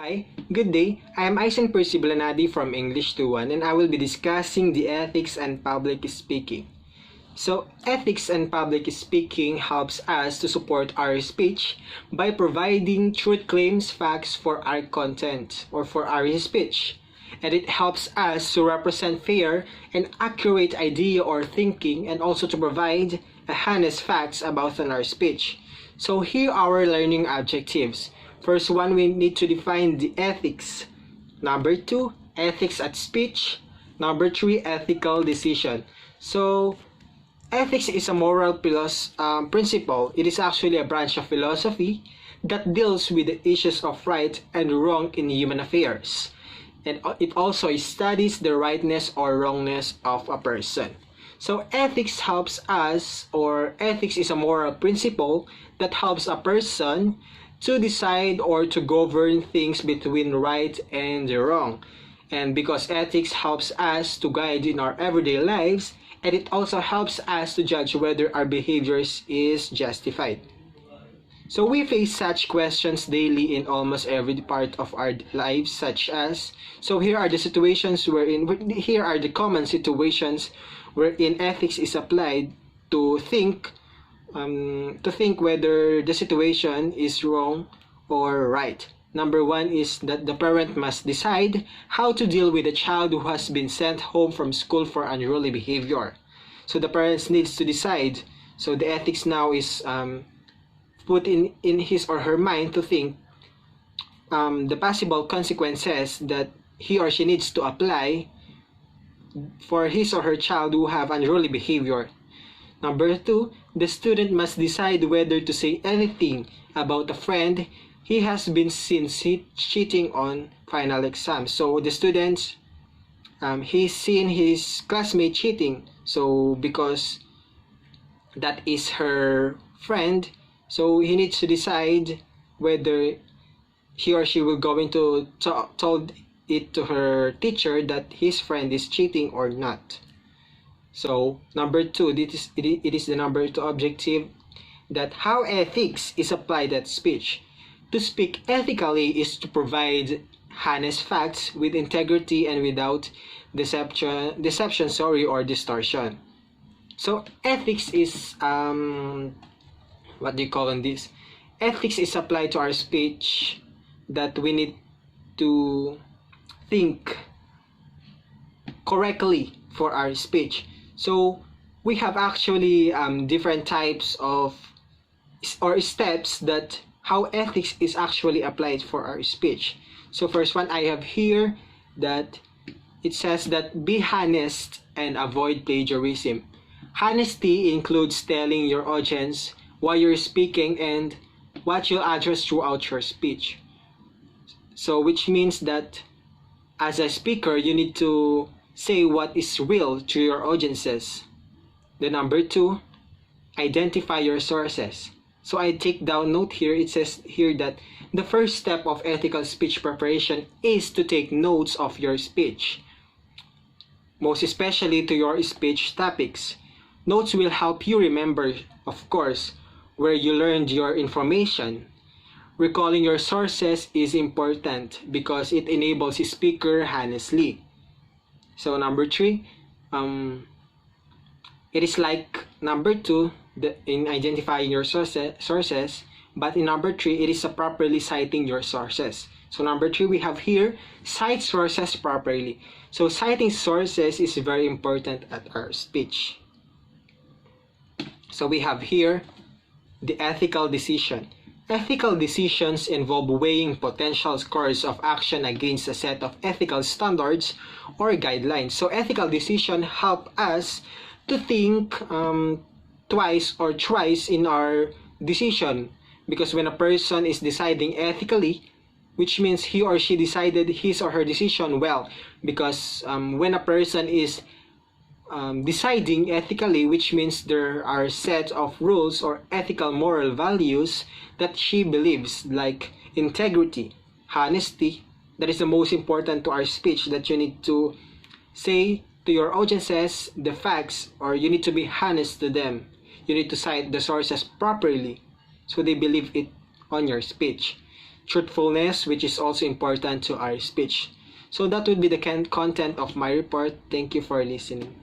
Hi, good day. I am Aisen Percy Blanadi from English 2-1 and I will be discussing the ethics and public speaking. So, ethics and public speaking helps us to support our speech by providing truth claims, facts for our content or for our speech. And it helps us to represent fair and accurate idea or thinking and also to provide honest facts about our speech. So here are our learning objectives. First one, we need to define the ethics. Number two, ethics at speech. Number three, ethical decision. So ethics is a moral principle. It is actually a branch of philosophy that deals with the issues of right and wrong in human affairs. And it also studies the rightness or wrongness of a person. So ethics helps us, or ethics is a moral principle that helps a person to decide or to govern things between right and wrong. And because ethics helps us to guide in our everyday lives, and it also helps us to judge whether our behaviors is justified. So we face such questions daily in almost every part of our lives, such as, so here are the common situations wherein ethics is applied to think whether the situation is wrong or right. Number one is that the parent must decide how to deal with a child who has been sent home from school for unruly behavior. So the parents needs to decide. So the ethics now is put in his or her mind to think the possible consequences that he or she needs to apply for his or her child who have unruly behavior. Number two, the student must decide whether to say anything about a friend he has been seen cheating on final exam. So the student, he's seen his classmate cheating. So because that is her friend, so he needs to decide whether he or she will going to told it to her teacher that his friend is cheating or not. So number two, it is the number two objective, that how ethics is applied at speech. To speak ethically is to provide honest facts with integrity and without deception, or distortion. So ethics is what do you call on this? Ethics is applied to our speech, that we need to think correctly for our speech. So we have actually different types of or steps that how ethics is actually applied for our speech. So first one I have here, that it says that be honest and avoid plagiarism. Honesty includes telling your audience why you're speaking and what you'll address throughout your speech. So which means that as a speaker, you need to say what is real to your audiences. The number two, identify your sources. So I take down note here. It says here that the first step of ethical speech preparation is to take notes of your speech, most especially to your speech topics. Notes will help you remember, of course, where you learned your information. Recalling your sources is important because it enables the speaker honestly. So number three, it is like number two in identifying your sources, but in number three, it is properly citing your sources. So number three, we have here, cite sources properly. So citing sources is very important at our speech. So we have here the ethical decision. Ethical decisions involve weighing potential course of action against a set of ethical standards or guidelines. So ethical decision help us to think twice or thrice in our decision, because when a person is deciding ethically, which means he or she decided his or her decision well, because when a person is deciding ethically, which means there are sets of rules or ethical moral values that she believes, like integrity, honesty. That is the most important to our speech, that you need to say to your audiences the facts, or you need to be honest to them. You need to cite the sources properly so they believe it on your speech. truthfulness, which is also important to our speech. So that would be the content of my report. Thank you for listening.